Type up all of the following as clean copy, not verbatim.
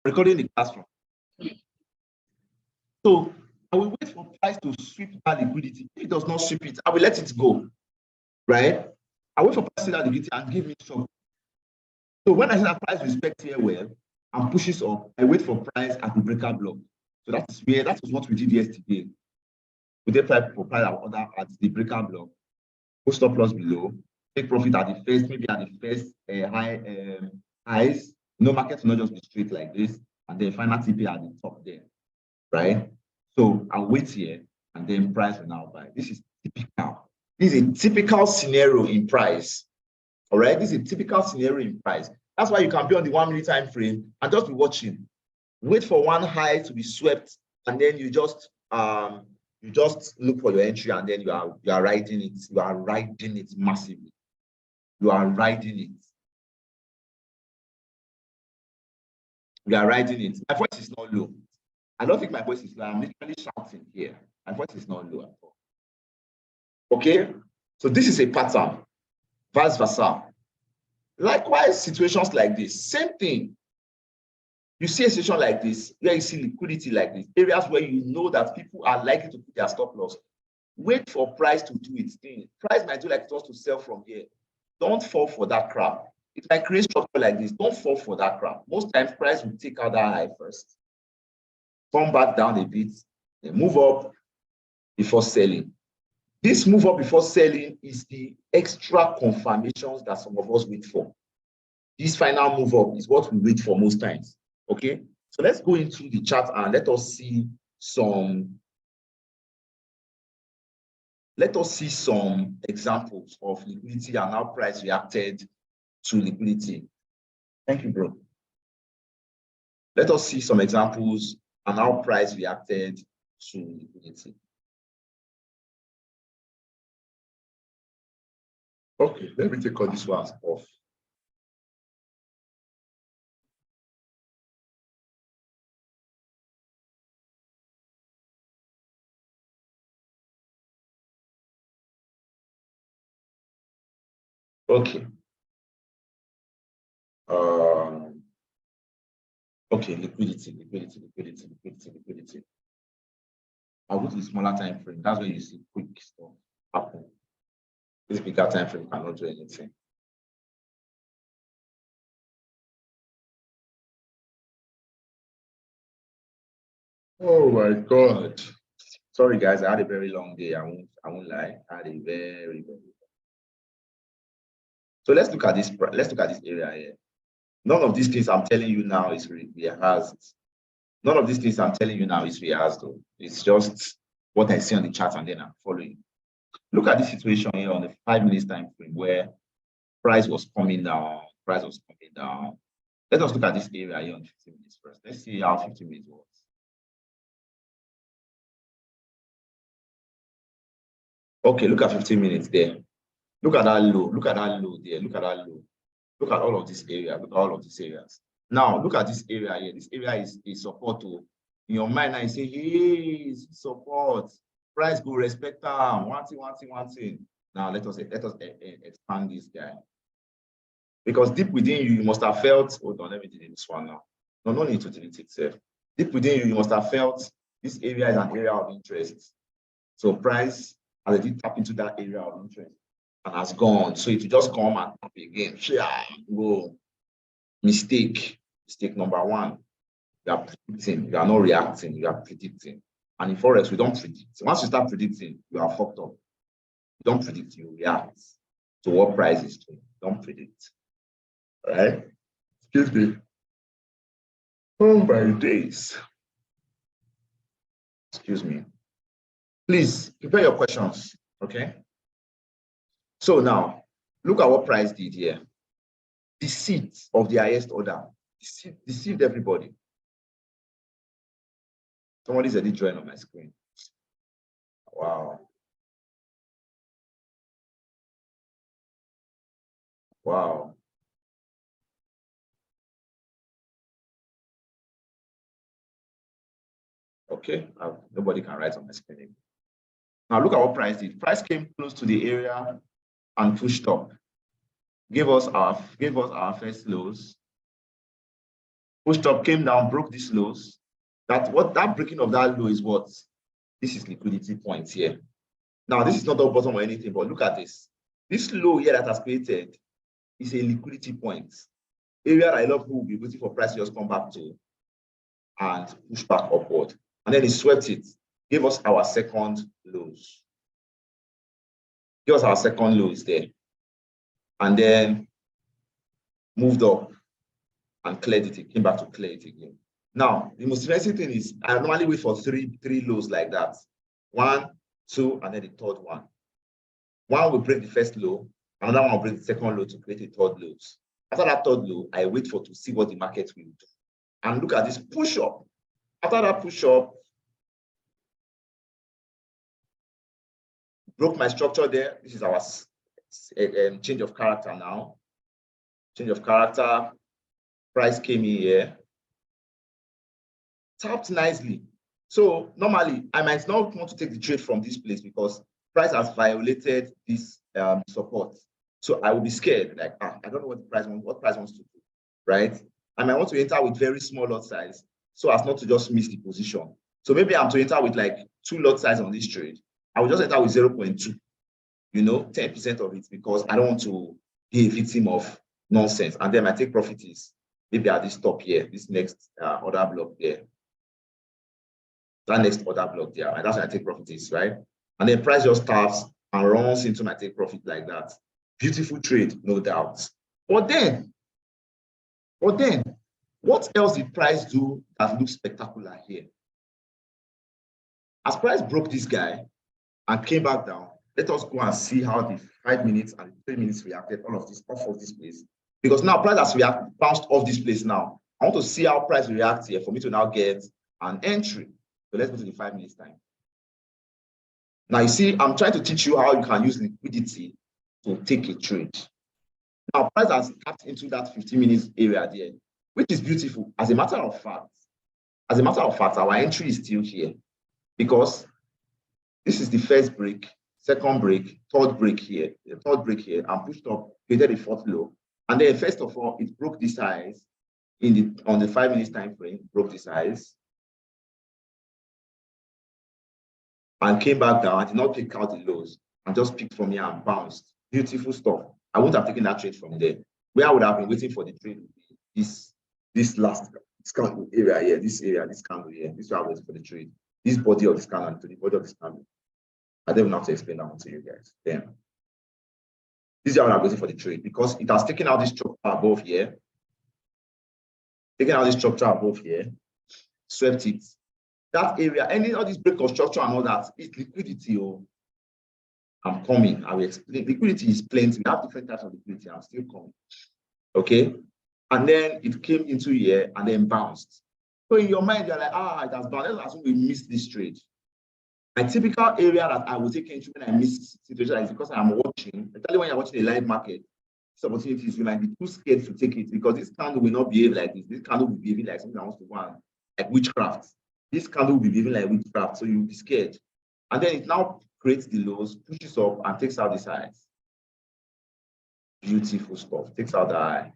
recording the classroom. So I will wait for price to sweep that liquidity. If it does not sweep it, I will let it go, right? I wait for price to see that liquidity and give me shock. So when I see that price respects here well and pushes up, I wait for price at the breaker block. So that is what we did yesterday. We did price for price at the breaker block, put stop loss below, take profit at the first, maybe at the first highs. No market will not just be straight like this, and then final TP at the top there, right? So I'll wait here, and then price will now buy. This is typical. This is a typical scenario in price. All right, this is a typical scenario in price. That's why you can be on the 1 minute time frame and just be watching. Wait for one high to be swept, and then you just look for your entry, and then you are riding it. You are riding it massively. You are riding it. You are riding it. My voice is not low. I don't think my voice is low. I'm literally shouting here. My voice is not low at all. Okay, so this is a pattern. Vice versa. Likewise, situations like this, same thing. You see a situation like this, where you see liquidity like this, areas where you know that people are likely to put their stop loss. Wait for price to do its thing. Price might do like it wants to sell from here. Don't fall for that crap. If I create structure like this, don't fall for that crap. Most times, price will take out that high first, come back down a bit, then move up before selling. This move up before selling is the extra confirmations that some of us wait for. This final move up is what we wait for most times. Okay, so let's go into the chart and let us see some examples of liquidity and how price reacted to liquidity. Thank you, bro. Let us see some examples and how price reacted to liquidity. Okay, let me take all these ones off. Okay. Okay, liquidity. I'll go to the smaller time frame. That's where you see quick stuff happen. This bigger time frame cannot do anything. Oh my God. Sorry guys, I had a very long day. I won't lie. I had a very long day. So let's look at this. Let's look at this area here. None of these things I'm telling you now is rehearsed. None of these things I'm telling you now is rehearsed though. It's just what I see on the chart and then I'm following. Look at this situation here on the 5 minutes time frame where price was coming down. Price was coming down. Let us look at this area here on 15 minutes first. Let's see how 15 minutes works. Okay, look at 15 minutes there. Look at that low. Look at that low there. Look at that low. Look at all of this area. Look at all of these areas. Now, look at this area here. This area is support. To, in your mind, now you say, hey, support. Price go respect them. One thing. Now, let us expand this guy. Because deep within you, you must have felt, hold on, let me delete this one now. No need to delete itself. Deep within you must have felt this area is an area of interest. So price has already tapped into that area of interest and has gone. So it will just come and tap again. Whoa. Mistake number one. You are predicting, you are not reacting, you are predicting. And in Forex, we don't predict. Once you start predicting, you are fucked up. You don't predict, you react to what price is doing. Don't predict. All right? Excuse me. Oh my days. Excuse me. Please prepare your questions, okay? So now, look at what price did here. Deceit of the highest order. Deceived everybody. Somebody's already joined on my screen. Wow. Wow. Okay, nobody can write on my screen. Now look at what price did. Price came close to the area and pushed up. Gave us our first lows. pushed up, came down, broke these lows. That breaking of that low is what? This is liquidity points here. Now, this is not the bottom or anything, but look at this. This low here that has created is a liquidity point. Area that a lot of people will be waiting for price to just come back to and push back upward. And then it swept it, gave us our second lows. Give us our second lows there. And then moved up and cleared it. It came back to clear it again. Now, the most interesting thing is I normally wait for three lows like that. 1, 2, and then the third one. One will break the first low, another one will break the second low to create a third low. After that third low, I wait to see what the market will do. And look at this push up. After that push up, broke my structure there. This is our change of character now. Change of character. Price came in here. Tapped nicely. So normally, I might not want to take the trade from this place because price has violated this support. So I will be scared, like, I don't know what price wants to do, right? I might want to enter with very small lot size so as not to just miss the position. So maybe I'm to enter with like 2 lot size on this trade. I will just enter with 0.2, 10% of it, because I don't want to be a victim of nonsense. And then my take profit is maybe at this top here, this next order block there. That next order block there, and that's when I take profit is, right? And then price just starts and runs into my take profit like that. Beautiful trade, no doubt. But then, what else did price do that looks spectacular here? As price broke this guy and came back down, let us go and see how the 5 minutes and the 3 minutes reacted all of this off of this place. Because now price has bounced off this place now. I want to see how price reacts here for me to now get an entry. So let's go to the 5 minutes time. Now you see, I'm trying to teach you how you can use liquidity to take a trade. Now price has tapped into that 15 minutes area there, which is beautiful. As a matter of fact, our entry is still here because this is the first break, second break, third break here, the third break here, and pushed up, created a fourth low. And then first of all, it broke this size on the 5 minutes time frame, broke the size. And came back down, I did not pick out the lows and just picked from here and bounced. Beautiful stuff. I wouldn't have taken that trade from there. Where I would have been waiting for the trade would be this candle area here, this candle here. This is where I was for the trade. This body of this candle to the body of this candle. I don't even have to explain that one to you guys. Then this is where I'm waiting for the trade because it has taken out this structure above here. Swept it. That area, all this break of structure and all that, it's liquidity. Oh, I'm coming. I will explain. Liquidity is plenty. We have different types of liquidity. I'm still coming. Okay. And then it came into here and then bounced. So in your mind, you're like, it has bounced. Let's assume we missed this trade. My typical area that I will take entry when I miss situation is because I'm watching, especially when you're watching a live market, these opportunities, you might be too scared to take it because this candle will not behave like this. This candle will behave like something that wants to go on, like witchcraft. This candle will be behaving like witchcraft, so you'll be scared. And then it now creates the lows, pushes up, and takes out this high. Beautiful stuff. Takes out the high.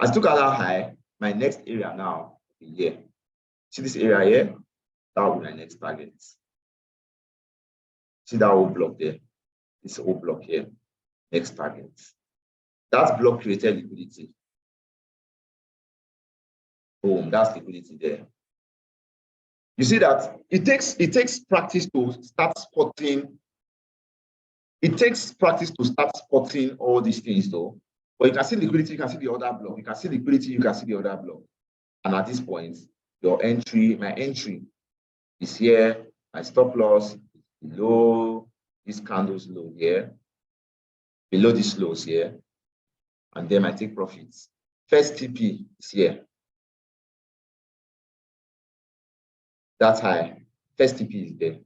As I took out that high, my next area now is here. See this area here? That will be my next target. See that whole block there? This whole block here. Next target. That block created liquidity. Boom, that's liquidity there. You see that it takes practice to start spotting. It takes practice to start spotting all these things though. But you can see liquidity, you can see the other block. You can see liquidity, you can see the other block. And at this point, my entry is here. My stop loss is below this candle's low here. Below these lows here. And then my take profits. First TP is here. That's high. First TP is there.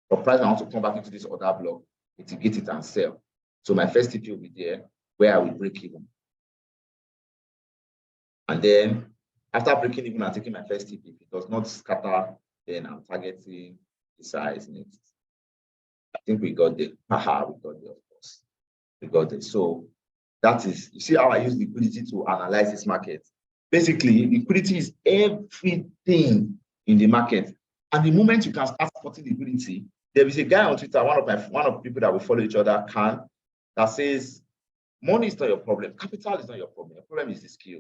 For price, I want to come back into this other block, mitigate it and sell. So my first TP will be there where I will break even. And then after breaking even and taking my first TP, if it does not scatter, then I'm targeting the size next. I think we got there. We got there, of course. We got there. So That is, you see how I use liquidity to analyze this market. Basically, liquidity is everything in the market. And the moment you can start spotting liquidity, there is a guy on Twitter, one of the people that we follow each other, that says, money is not your problem, capital is not your problem. Your problem is the skill.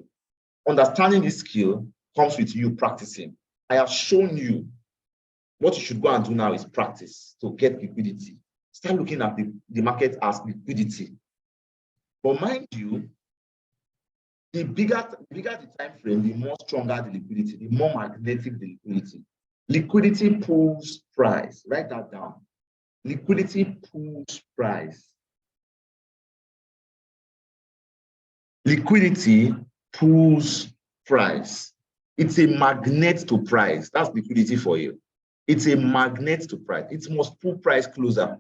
Understanding this skill comes with you practicing. I have shown you what you should go and do now is practice to get liquidity. Start looking at the market as liquidity. But mind you, the bigger the time frame, the more stronger the liquidity, the more magnetic the liquidity. Liquidity pulls price. Write that down. Liquidity pulls price. Liquidity pulls price. It's a magnet to price. That's liquidity for you. It's a magnet to price. It must pull price closer.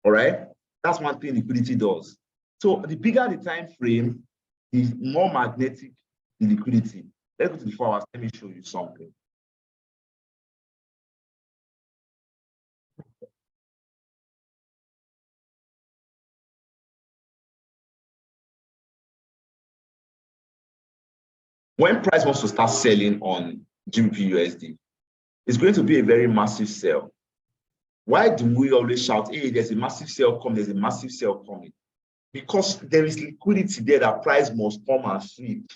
All right? That's one thing liquidity does. So the bigger the time frame, the more magnetic the liquidity. Let's go to the 4 hours. Let me show you something. When price wants to start selling on GBP USD, it's going to be a very massive sell. Why do we always shout, hey, there's a massive sell coming, there's a massive sell coming? Because there is liquidity there that price must come and sweep.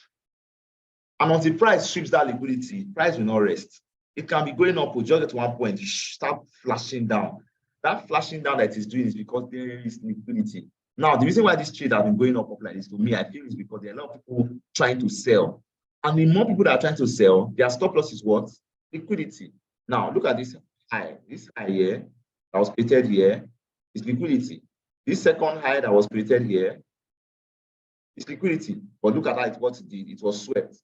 And until price sweeps that liquidity, price will not rest. It can be going up, but just at one point, start flashing down. That flashing down that it's doing is because there is liquidity. Now, the reason why this trade has been going up like this, to me, I feel is because there are a lot of people trying to sell. And the more people that are trying to sell, their stop loss is what? Liquidity. Now, look at this high. This high here that was created here is liquidity. This second high that was created here is liquidity. But look at what it did. It was swept.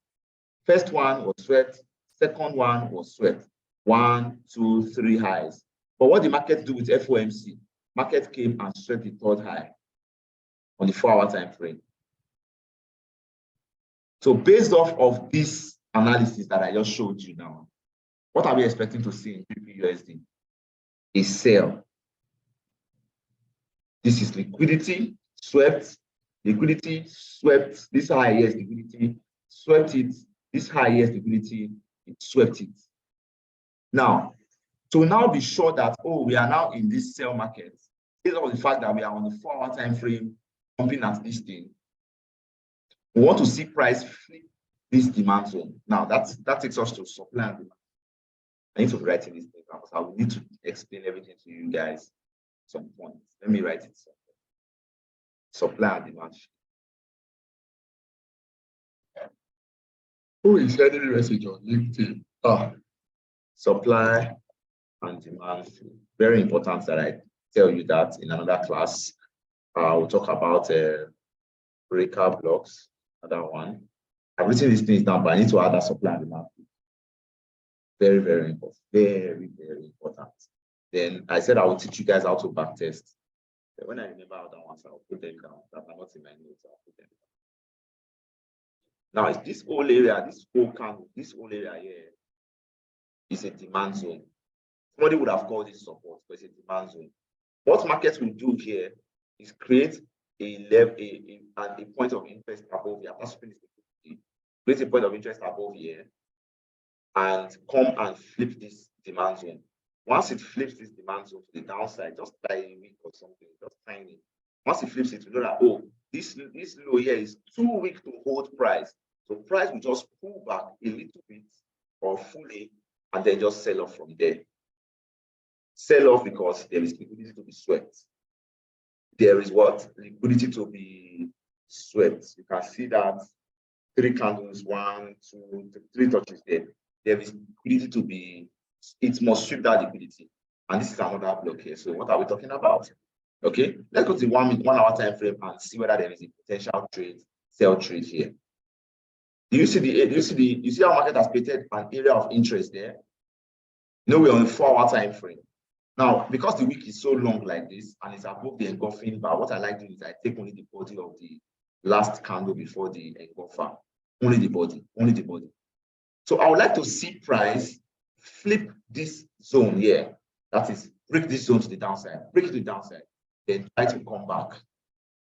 First one was swept. Second one was swept. 1, 2, 3 highs. But what the market do with FOMC? Market came and swept the third high on the 4-hour time frame. So based off of this analysis that I just showed you now, what are we expecting to see in GBP USD? A sell. This is liquidity, swept, liquidity, swept. This high here is liquidity, swept it. This high here is liquidity, it swept it. Now, to now be sure that, oh, we are now in this sell market, based on the fact that we are on the 4-hour time frame, pumping at this thing, we want to see price flip this demand zone. Now, that takes us to supply and demand. I need to write in this thing because I will need to explain everything to you guys at some point. Let me write it. Supply and demand. Who is sending the message on LinkedIn? Supply and demand. Very important that I tell you that in another class. We'll talk about breaker blocks. Another one. I've written these things down, but I need to add that supply and demand. Very, very important. Very, very important. Then I said I will teach you guys how to backtest. When I remember other ones, I'll put them down. That are not in my notes, I'll put them down. Now, this whole area, this whole area here is a demand zone. Somebody would have called it support, but it's a demand zone. What markets will do here is create a point of interest above here. Create a point of interest above here and come and flip this demand zone. Once it flips this demand zone to the downside, just by a week or something, just tiny. Once it flips it, you know that, oh, this low here is too weak to hold price. So price will just pull back a little bit or fully and then just sell off from there. Sell off because there is liquidity to be swept. There is what? Liquidity to be swept. You can see that 3 candles, 1, 2, 3 touches there. There is liquidity to be, it must sweep that liquidity. And this is another block here. So what are we talking about? Okay, let's go to the 1 hour time frame and see whether there is a potential trade, sell trade here. You see how market has created an area of interest there? No, we're on a 4-hour time frame. Now, because the wick is so long like this and it's above the engulfing bar, what I like to do is I take only the body of the last candle before the engulfer. Only the body, only the body. So I would like to see price flip this zone here. That is, break this zone to the downside, break it to the downside, then try to come back.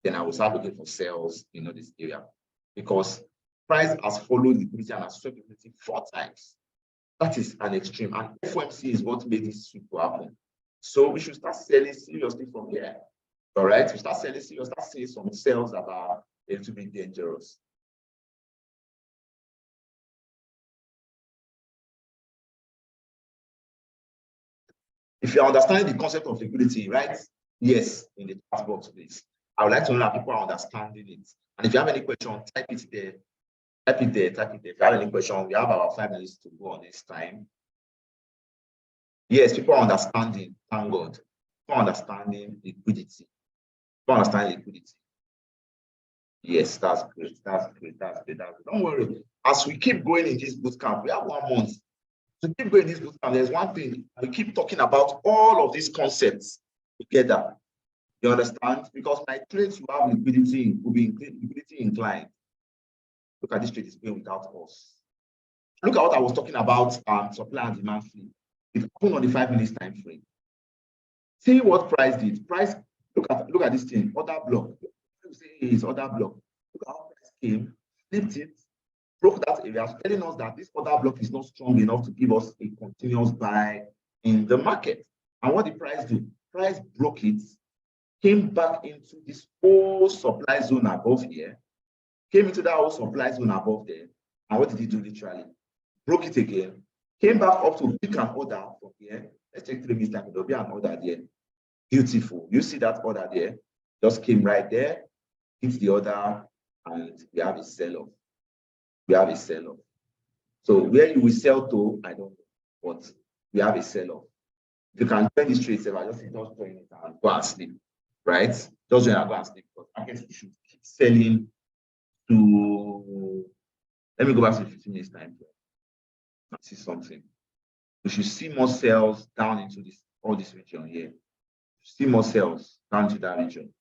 then I will start looking for sales in this area, because price has followed liquidity and has swept liquidity 4 times. That is an extreme, and FOMC is what made this sweep to happen. So we should start selling seriously from here. All right, we start selling seriously, start seeing some sales that are a little bit dangerous. If you are understanding the concept of liquidity, right? Yes, in the chat box, please. I would like to know that people are understanding it. And if you have any question, type it there. Type it there, type it there. If you have any question, we have about 5 minutes to go on this time. Yes, people are understanding, thank God. People are understanding liquidity. People understand liquidity. Yes, that's great. That's great. That's great. That's great. Don't worry. As we keep going in this boot camp, we have 1 month. To keep going in this boot camp, there's one thing. We keep talking about all of these concepts together. You understand? Because my trades will have liquidity, will be liquidity inclined. Look at this trade is going without us. Look at what I was talking about, supply and demand flip. It happened on the 5 minutes time frame. See what price did. Price, look at this thing, order block. Say is order block. Look at how price came, flipped it, broke that area, telling us that this order block is not strong enough to give us a continuous buy in the market. And what did price do? Price broke it, came back into this whole supply zone above here, came into that whole supply zone above there. And what did he do literally? Broke it again, came back up to pick an order from here. Let's take 3 minutes time. There'll be an order there. Beautiful. You see that order there? Just came right there, hit the order, and we have a sell-off. We have a sell-off. So where you will sell to, I don't know, but we have a sell-off. If you can join this trade, I just join it and go and sleep, right? Just join and go and sleep. But I guess you should keep selling to. Let me go back to the 15 minutes time frame. I see something. We should see more sales down into all this region here. See more sales down to that region.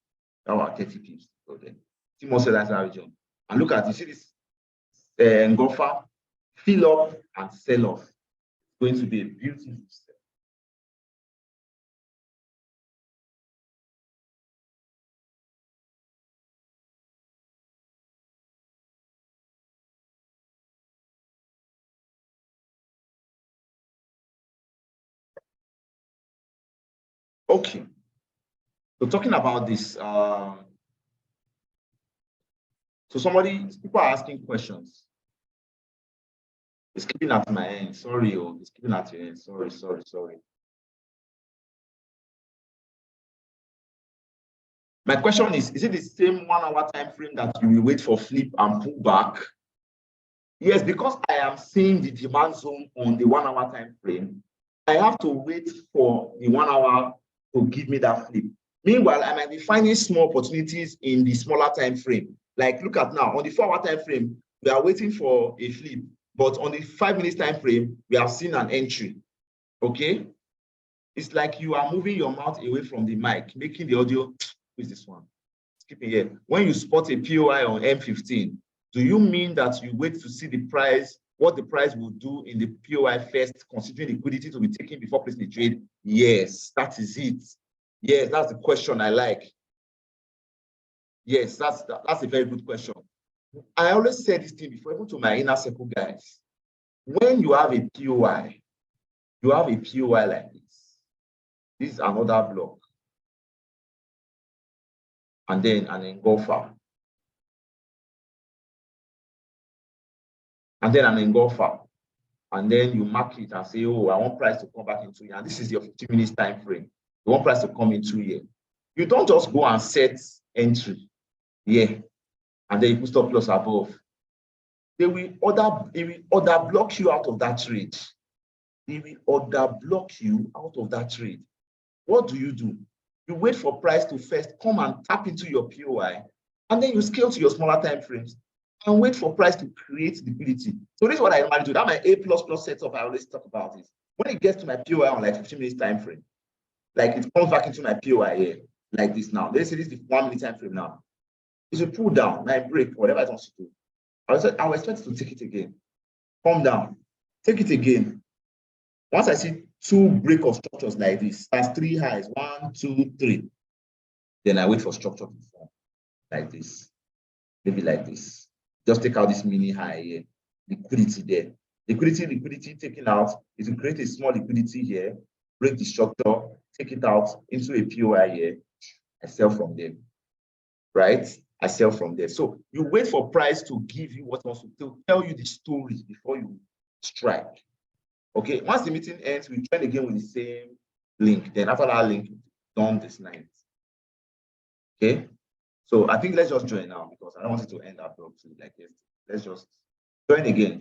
That was 30 pips. Okay. See more sales down to that region. And look at, you see this engulfer, fill up and sell off. It's going to be a beautiful sell. Okay. So talking about this, so people are asking questions. It's keeping at my end. Sorry, it's keeping at your end. Sorry. My question is it the same 1 hour time frame that you will wait for flip and pull back? Yes, because I am seeing the demand zone on the 1 hour time frame, I have to wait for the 1 hour to give me that flip. Meanwhile, I might be finding small opportunities in the smaller time frame. Like look at now, on the 4 hour time frame, we are waiting for a flip, but on the 5 minutes time frame, we have seen an entry. Okay? It's like you are moving your mouth away from the mic, making the audio. Who is this one? Skip it here. When you spot a POI on M15, do you mean that you wait to see the price, what the price will do in the POI first, considering liquidity to be taken before placing the trade? Yes, that is it. Yes, that's the question I like. Yes, that's a very good question. I always say this thing before, even to my inner circle guys. When you have a POI, like this. This is another block. And then an engulfer. And then an engulfer. And then you mark it and say, oh, I want price to come back into here. And this is your 15 minutes time frame. You want price to come into here. You don't just go and set entry here. And then you put stop loss above. They will order block you out of that trade. They will order block you out of that trade. What do? You wait for price to first come and tap into your POI, and then you scale to your smaller time frames and wait for price to create liquidity. So this is what I normally do. That my A++ setup, I always talk about it. When it gets to my POI on like 15 minutes time frame, like it comes back into my POI here, like this now. Let's say this is the 1 minute time frame now. It will pull down, my break, whatever it wants to do. I will expect it to take it again. Come down, take it again. Once I see 2 break of structures like this, that's 3 highs, 1, 2, 3. Then I wait for structure to form. like this, maybe like this. Just take out this mini high here, liquidity there. Liquidity taken out, it will create a small liquidity here, break the structure, take it out into a POI here. I sell from them, right? I sell from there. So you wait for price to give you what wants to tell you the story before you strike. Okay, once the meeting ends, we join again with the same link. Then after that link, done this night. Okay, so I think let's just join now because I don't want it to end abruptly like this. Let's just join again.